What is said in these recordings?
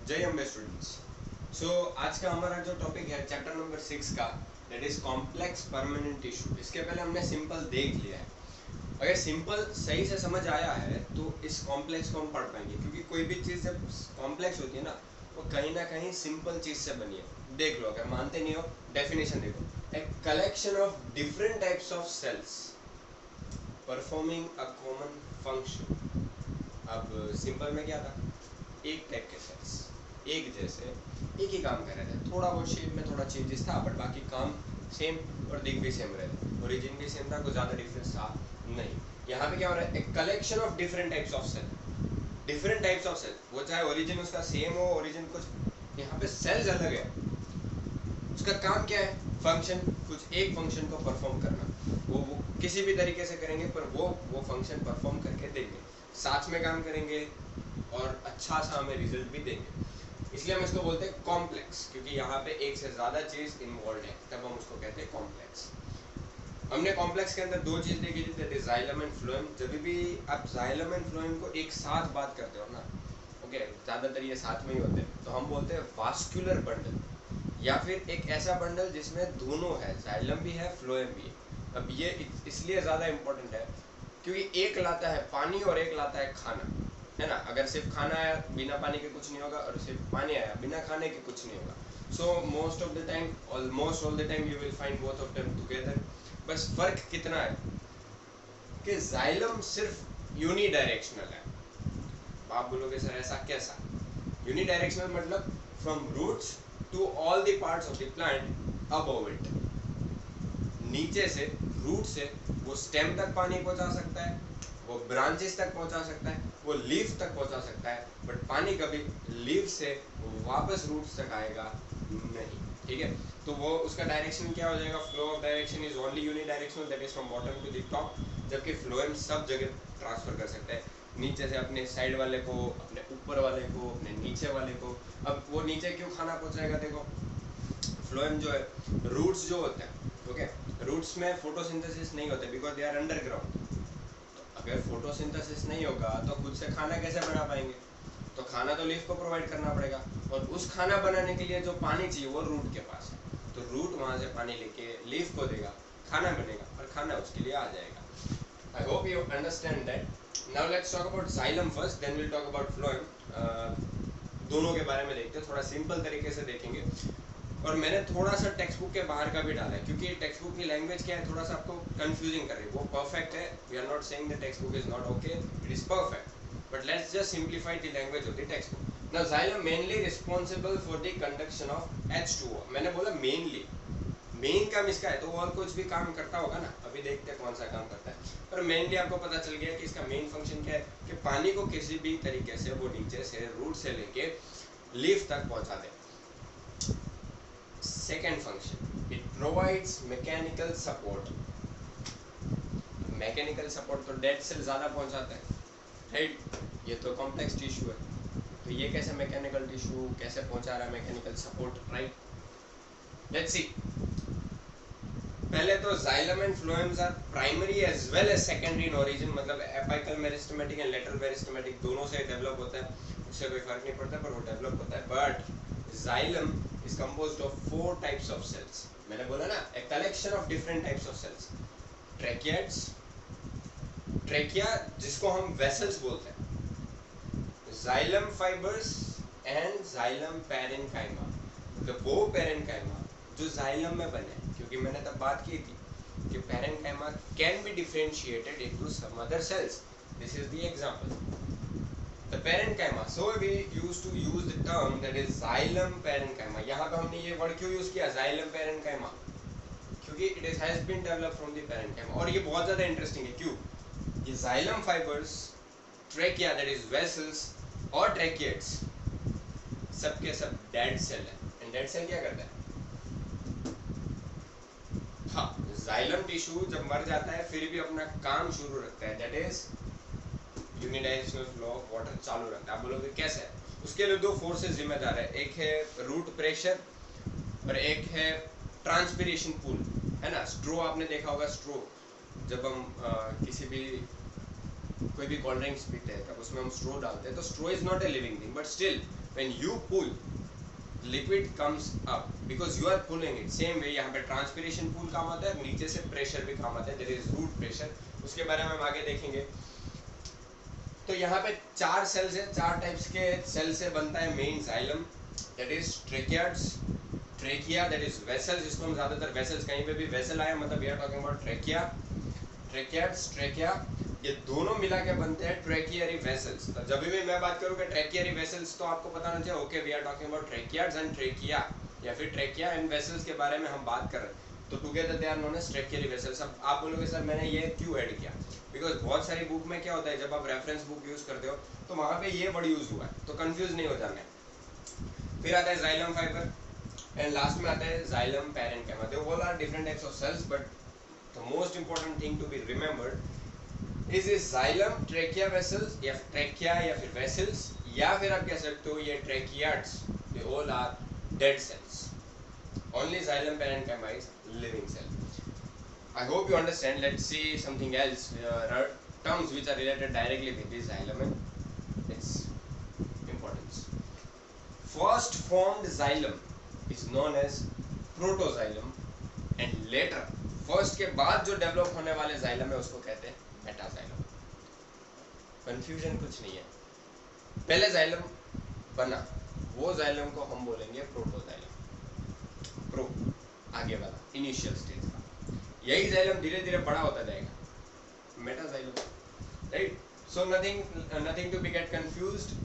जय अम्बे स्टूडेंट्स। सो आज का हमारा जो टॉपिक है चैप्टर नंबर 6 का, that is complex permanent tissue. इसके पहले हमने सिंपल देख लिया है। अगर सिंपल सही से समझ आया है तो इस कॉम्प्लेक्स को हम पढ़ पाएंगे, क्योंकि कोई भी चीज़ जब कॉम्प्लेक्स होती है ना, वो कहीं ना कहीं सिंपल चीज़ से बनी है। देख लो, अगर मानते नहीं हो डेफिनेशन देखो, a collection of different types of cells performing a common function. अब सिंपल में क्या था, एक टाइप के सेल्स एक जैसे एक ही काम कर रहे थे, थोड़ा बहुत शेप में थोड़ा चेंजेस था, बट बाकी काम सेम और दिख भी सेम रहे, ओरिजिन भी सेम था, कुछ ज़्यादा डिफरेंस था नहीं। यहाँ पे क्या हो रहा है, एक collection of different types of cell, different types of cell, वो चाहे ओरिजिन उसका सेम हो, ओरिजिन कुछ, यहाँ पे सेल्स अलग है, उसका काम क्या है, फंक्शन, कुछ एक फंक्शन को परफॉर्म करना। वो किसी भी तरीके से करेंगे, पर वो फंक्शन परफॉर्म करके देंगे, साथ में काम करेंगे और अच्छा सा हमें रिजल्ट भी देंगे। इसलिए हम इसको बोलते हैं कॉम्प्लेक्स, क्योंकि यहाँ पे एक से ज़्यादा चीज़ इन्वॉल्व है, तब हम उसको कहते हैं कॉम्प्लेक्स। हमने कॉम्प्लेक्स के अंदर दो चीज़ देखी थी, that is xylem and phloem. जब भी आप जाइलम एंड फ्लोएम को एक साथ बात करते हो ना, ओके, ज़्यादातर ये साथ में ही होते हैं, तो हम बोलते हैं वास्कुलर बंडल, या फिर एक ऐसा बंडल जिसमें दोनों है, जाइलम भी है फ्लोएम भी है। अब ये इसलिए ज़्यादा इम्पोर्टेंट है क्योंकि एक लाता है पानी और एक लाता है खाना, है ना। अगर सिर्फ खाना आया बिना पानी के कुछ नहीं होगा, और सिर्फ पानी आया बिना खाने के कुछ नहीं होगा। So most of the time, almost all the time you will find both of them together. बस फर्क कितना है कि जाइलम सिर्फ यूनी डायरेक्शनल है। आप बोलोगे सर ऐसा कैसा? यूनी डायरेक्शनल मतलब from roots to all the parts of the plant above it. नीचे से, रूट से वो स्टेम तक पानी पहुंचा सकता है, वो ब्रांचेस तक पहुंचा सकता है, वो लीफ तक पहुंचा सकता है, बट पानी कभी लीफ से वापस रूट्स तक आएगा नहीं, ठीक है। तो वो उसका डायरेक्शन क्या हो जाएगा, flow of direction is only unidirectional, that is from bottom to the top. जबकि फ्लोएम सब जगह ट्रांसफर कर सकता है, नीचे से अपने साइड वाले को, अपने ऊपर वाले को, अपने नीचे वाले को। अब वो नीचे क्यों खाना पहुंचाएगा, देखो फ्लोएम जो है, रूट्स जो होते हैं, ओके, रूट्स में फोटोसिंथेसिस नहीं होते बिकॉज दे आर अंडरग्राउंड। अगर फोटोसिंथेसिस नहीं होगा तो खुद से खाना कैसे बना पाएंगे? तो खाना तो लीफ को प्रोवाइड करना पड़ेगा, और उस खाना बनाने के लिए जो पानी चाहिए वो रूट के पास है, तो रूट वहाँ से पानी लेके लीफ को देगा, खाना बनेगा और खाना उसके लिए आ जाएगा। I hope you understand that. Now let's talk about xylem first, then will talk about phloem. दोनों के बारे में देखते हैं, थोड़ा सिंपल तरीके से देखेंगे। और मैंने थोड़ा सा टेक्स्ट बुक के बाहर का भी डाला है, क्योंकि टेक्स्ट बुक की लैंग्वेज क्या है, थोड़ा सा आपको कंफ्यूजिंग कर रही है। वो परफेक्ट है, we are not saying the textbook is not okay, it is perfect, but let's just simplify the language of the textbook. Now xylem mainly responsible for the conduction of H2O। मैंने बोला mainly, main काम इसका है, तो और कुछ भी काम करता होगा ना, अभी देखते हैं कौन सा काम करता है। पर मेनली आपको पता चल गया कि इसका मेन फंक्शन क्या है, कि पानी को किसी भी तरीके से वो नीचे से रूट से लेके लीफ तक पहुंचा दे। Second function, it provides mechanical support. Mechanical support तो डेड सेल ज़्यादा पहुंचाता है, राइट। ये तो कॉम्प्लेक्स टिश्यू है, तो ये कैसे मैकेनिकल टिश्यू कैसे पहुंचा रहा है mechanical support, right. Let's see. पहले तो xylem and phloems are primary as well as secondary in origin, मतलब apical meristematic and lateral meristematic दोनों से डेवलप होता है, उससे कोई फर्क नहीं पड़ता, पर वो डेवलप होता है। But xylem is composed of 4 types of cells. मैंने बोला ना, a collection of different types of cells. Tracheids, trachea जिसको हम vessels बोलते हैं, xylem fibers and xylem parenchyma, मतलब वो parenchyma जो xylem में बने, क्योंकि मैंने तब बात की थी कि parenchyma can be differentiated into some other cells. This is the example. The parenchyma. So we used to use the term that is xylem parenchyma. यहाँ पे हमने ये word क्यों use किया, xylem parenchyma, क्योंकि it is has been developed from the parenchyma। और ये बहुत ज़्यादा interesting है, क्यों? ये xylem fibers, trachea that is vessels और tracheids सब के सब dead cell है। and dead cell क्या करता है? हाँ, xylem tissue जब मर जाता है फिर भी अपना काम शुरू रखता है, that is unidirectional flow of water चालू रखता है। आप बोलोगे कैसे? उसके लिए दो फोर्सेस जिम्मेदार है, एक है रूट प्रेशर और एक है ट्रांसपिरेशन पूल, है ना। स्ट्रो आपने देखा होगा, स्ट्रो जब हम किसी भी कोई भी कोल्ड ड्रिंक्स पीते हैं तब उसमें हम स्ट्रो डालते हैं, तो straw is not a living thing, but still when you pull liquid comes up because you are pulling it. Same way यहाँ पे ट्रांसपिरेशन पुल काम आता है, नीचे से प्रेशर भी काम आता है, देयर इज रूट प्रेशर, उसके बारे में हम आगे देखेंगे. तो यहाँ पे 4 सेल्स है, 4 टाइप्स के सेल से बनता है main xylem. That is tracheids, trachea that is vessels, जिसको हम ज्यादातर वेसल्स, कहीं पे भी वेसल आया मतलब we are talking about trachea, tracheids, trachea, ये दोनों मिला के बनते हैं ट्रेकियरी वेसल्स. तो जब भी मैं बात करूँ कि ट्रेकियरी वेसल्स तो आपको पता होना चाहिए okay we are talking about tracheids and trachea, या फिर ट्रेकिया एंड वेसल्स के बारे में हम बात कर रहे हैं. तो together they are known as tracheary vessels. अब आप बोलोगे सर मैंने ये क्यों ऐड किया, बिकॉज बहुत सारी बुक में क्या होता है जब आप रेफरेंस बुक यूज करते हो तो वहाँ पे ये वर्ड यूज हुआ है, तो कंफ्यूज नहीं हो जाना है. फिर आता है जाइलम फाइबर एंड लास्ट में आता है xylem parenchyma. They all are different types of cells, but the most important thing to be remembered is is xylem trachea vessels, या ट्रेकिया या फिर वेसल्स, या फिर आप कह सकते हो ये tracheids, they all are dead cells. Only xylem parenchyma is living cell. I hope you understand. Let's see something else. Terms which are related directly with this xylem and its importance. First formed xylem is known as protoxylem, and later first के बाद जो develop होने वाले xylem है उसको कहते हैं मेटाxylem. Confusion कुछ नहीं है. पहले xylem बना वो xylem को हम बोलेंगे प्रोटोxylem. प्रो आगे वाला इनिशियल स्टेज का, यही जाइलम धीरे धीरे बड़ा होता जाएगा, metaxylem, right. So nothing to be get confused.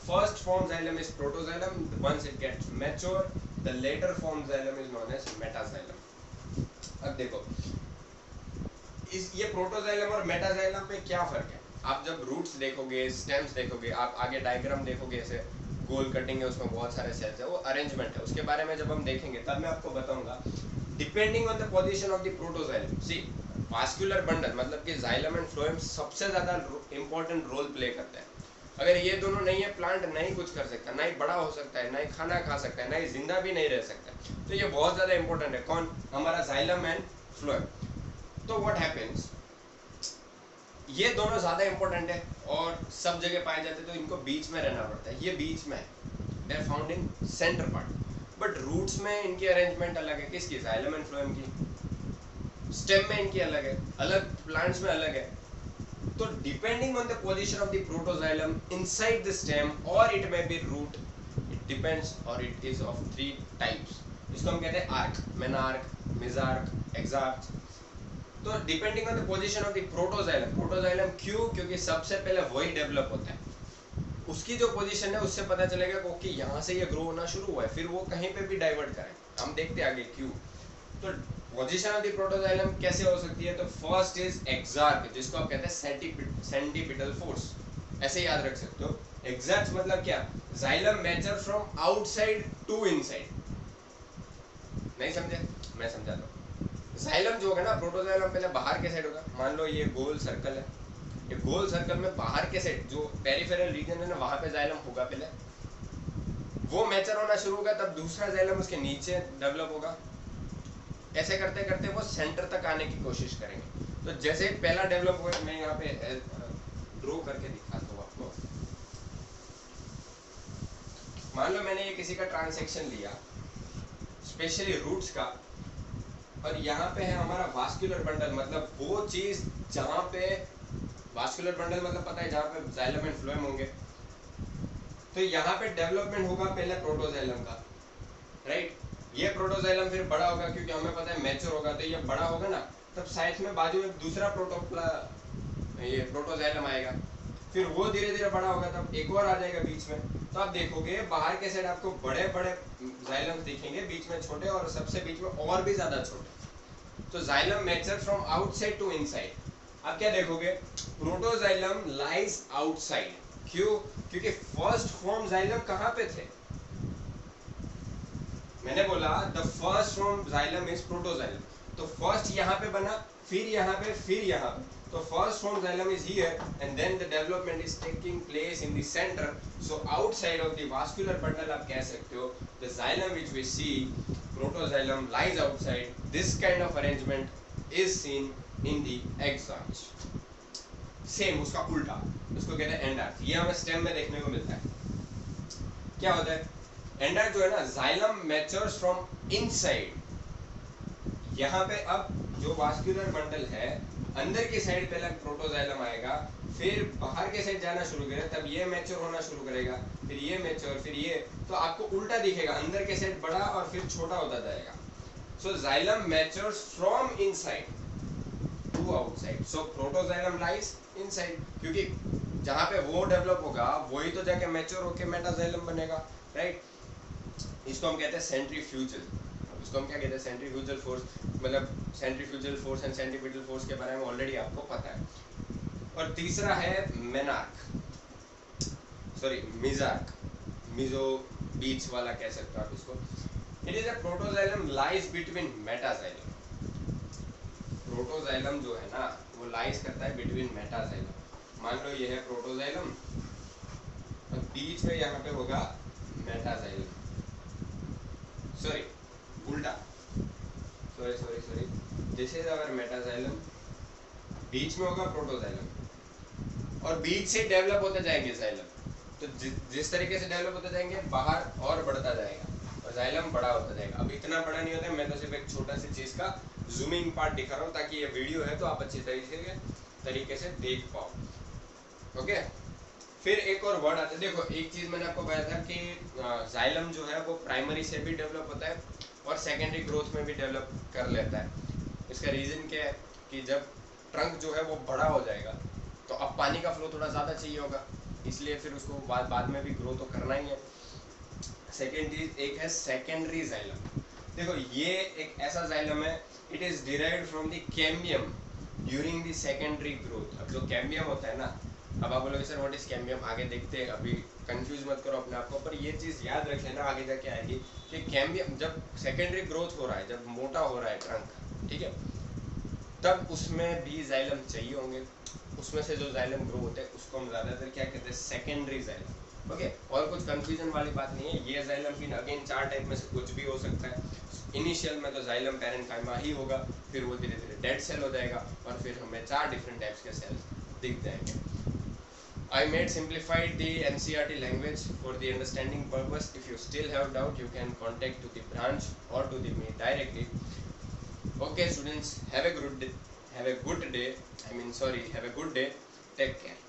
First form xylem is protoxylem, once it gets mature the later form xylem is known as metaxylem. अब देखो ये प्रोटोजाइलम और मेटाजाइलम में क्या फर्क है. आप जब रूट्स देखोगे, स्टेम्स देखोगे, आप आगे डायग्राम देखोगे, ऐसे गोल कटिंग है उसमें बहुत सारे सेल्स है, वो अरेंजमेंट है, उसके बारे में जब हम देखेंगे तब मैं आपको बताऊंगा. Depending on the position of the protoxylem, see vascular bundle मतलब कि जाइलम एंड फ्लोएम सबसे ज्यादा इंपॉर्टेंट रोल प्ले करता है. अगर ये दोनों नहीं है प्लांट नहीं कुछ कर सकता, ना ही बड़ा हो सकता है, ना ही खाना खा सकता है, ना ही जिंदा भी नहीं रह सकता. तो ये बहुत ज्यादा इंपॉर्टेंट है. कौन? हमारा जाइलम एंड फ्लोएम. तो व्हाट हैपेंस, ये दोनों ज्यादा इंपॉर्टेंट है और सब जगह पाए जाते हैं, तो इनको बीच में रहना पड़ता है. ये बीच में है, they are found in center part. But roots में इनकी अरेंजमेंट अलग है. किसकी? जाइलम एंड फ्लोएम की. स्टेम में इनकी अलग है, अलग प्लांट्स में अलग है. तो depending on the position of the protoxylem inside the stem और it may be root, it depends, और इट इज ऑफ 3 टाइप्स. इसको हम कहते हैं आर्क, मेनार्क, मेजार्क, एक्सार्क. तो depending on the position of the protoxylem, protoxylem क्यों? क्योंकि सबसे पहले वही डेवलप होता है. उसकी जो पोजीशन है उससे पता चलेगा कि यहाँ से ये ग्रो होना शुरू हुआ है, फिर वो कहीं पे भी डाइवर्ट करें. हम देखते हैं आगे क्यों. तो पोजीशन ऑफ द प्रोटोजाइलम कैसे हो सकती है? तो फर्स्ट इज एक्सार्क, जिसको आप कहते हैं सेंटीपिटल फोर्स. ऐसे याद रख सकते हो. एक्सार्क मतलब क्या? Xylem mature from outside to inside. नहीं समझे? मैं समझाता हूँ. जाइलम जो होगा ना, प्रोटोजाइलम पहले बाहर के साइड होगा. मान लो ये गोल सर्कल है, ये गोल सर्कल में बाहर के साइड जो पेरिफेरल रीजन है ना, वहां पे जाइलम होगा. पहले वो मैच्योर होना शुरू होगा, तब दूसरा जाइलम उसके नीचे डेवलप होगा. ऐसे करते करते वो सेंटर तक आने की कोशिश करेंगे. तो जैसे पहला डेवलप हुआ, मैं यहाँ पे ड्रॉ करके दिखाता हूँ आपको. मान लो मैंने ये किसी का ट्रांसेक्शन लिया, स्पेशली रूट्स का, और यहाँ पे है हमारा वास्कुलर बंडल, मतलब वो चीज जहाँ पे वास्कुलर बंडल मतलब पता है जहाँ पे जाइलम एंड फ्लोएम होंगे. तो यहाँ पे डेवलपमेंट होगा पहले प्रोटोजाइलम का, राइट. ये प्रोटोजाइलम फिर बड़ा होगा, क्योंकि हमें पता है मैच्योर होगा. तो ये बड़ा होगा ना, तब साइड में बाजू में दूसरा ये प्रोटोजाइलम आएगा. फिर वो धीरे धीरे बड़ा होगा, तब एक और आ जाएगा बीच में. तो आप देखोगे बाहर के साइड आपको बड़े बड़े जाइलम दिखेंगे, बीच में छोटे, और सबसे बीच में और भी ज्यादा छोटे. तो xylem mature from outside to inside. आप क्या देखोगे? Protoxylem lies outside. क्यों? क्योंकि फर्स्ट फॉर्म जाइलम कहाँ पे थे? मैंने बोला the first form xylem is protoxylem. तो फर्स्ट यहाँ पे बना, फिर यहाँ पे, फिर यहाँ पे. तो first form xylem is here, and then the development is taking place in the center. So outside of the vascular bundle आप कह सकते हो, the xylem which we see, protoxylem lies outside. This kind of arrangement is seen in the exarch. Same उसका उल्टा, उसको कहते हैं end arch. ये हमें stem में देखने को मिलता है. क्या होता है, एंडा जो है ना, जाइलम मैच्योर्स फ्रॉम इनसाइड। यहाँ पे अब जो वास्कुलर बंडल है, अंदर की साइड पहले प्रोटोजाइलम आएगा, फिर बाहर के साइड जाना शुरू करेगा, तब ये मैच्योर होना शुरू करेगा, फिर ये मैच्योर, फिर ये, तो आपको उल्टा दिखेगा, अंदर के साइड बड़ा और फिर छोटा होता जाएगा। So xylem matures from inside to outside, so protoxylem lies inside, क्योंकि जहाँ पे वो डेवलप होगा वही तो जाके मैच्योर होके मेटाजाइलम बनेगा, राइट। इसको हम कहते हैं सेंट्रीफ्यूजल। इसको हम क्या कहते हैं, सेंट्रीफ्यूजल फोर्स, मतलब centrifugal force and centripetal force के बारे में ऑलरेडी आपको पता है। और तीसरा है मेनार्क, सॉरी मिजार्क, मिजो बीच वाला कह सकते हो आप इसको। It is a protoxylem lies between metaxylem. Protoxylem जो है ना वो लाइज करता है बिटवीन मेटाजाइलम। मान लो ये है प्रोटोजाइलम और बीच में यहाँ पे होगा मेटाजाइलम, सॉरी उल्टा, sorry this is our metaxylem, बीच में होगा प्रोटोजाइलम और बीच से डेवलप होते जाएंगे जाइलम। तो जिस तरीके से डेवलप होते जाएंगे बाहर और बढ़ता जाएगा और जाइलम बड़ा होता जाएगा। अब इतना बड़ा नहीं होता है, मैं तो सिर्फ एक छोटा सी चीज का जूमिंग पार्ट दिखा रहा हूँ ताकि ये वीडियो है तो आप अच्छी तरीके से देख पाओ। ओके, फिर एक और वर्ड आता है, देखो एक चीज मैंने आपको बताया था कि जाइलम जो है वो प्राइमरी से भी डेवलप होता है और सेकेंडरी ग्रोथ में भी डेवलप कर लेता है। इसका रीजन क्या है कि जब ट्रंक जो है वो बड़ा हो जाएगा तो अब पानी का फ्लो थोड़ा ज़्यादा चाहिए होगा, इसलिए फिर उसको बाद में भी ग्रो तो करना ही है। सेकेंड चीज एक है सेकेंडरी जाइलम। देखो ये एक ऐसा जाइलम है, it is derived from the cambium during the secondary growth. अब जो कैम्बियम होता है ना, अब आप बोलोगे सर व्हाट इज कैम्बियम, आगे देखते हैं, अभी कंफ्यूज मत करो अपने आप को, पर ये चीज़ याद रख लेना आगे जाके आएगी कि कैम्बियम जब सेकेंडरी ग्रोथ हो रहा है, जब मोटा हो रहा है ट्रंक, ठीक है, तब उसमें भी जाइलम चाहिए होंगे। उसमें से जो जाइलम ग्रो होते हैं उसको हम ज़्यादातर क्या कहते हैं, सेकेंडरी जाइलम। ओके, और कुछ कंफ्यूजन वाली बात नहीं है, ये जाइलम भी अगेन 4 टाइप में से कुछ भी हो सकता है। इनिशियल में तो जाइलम पैरेन्काइमा ही होगा, फिर वो धीरे धीरे डेड सेल हो जाएगा और फिर हमें 4 डिफरेंट टाइप्स के सेल्स दिख जाएंगे। I made simplified the NCERT language for the understanding purpose. If you still have doubt, you can contact to the branch or to the me directly. Okay, students, have a good day. Have a good day. Have a good day. Take care.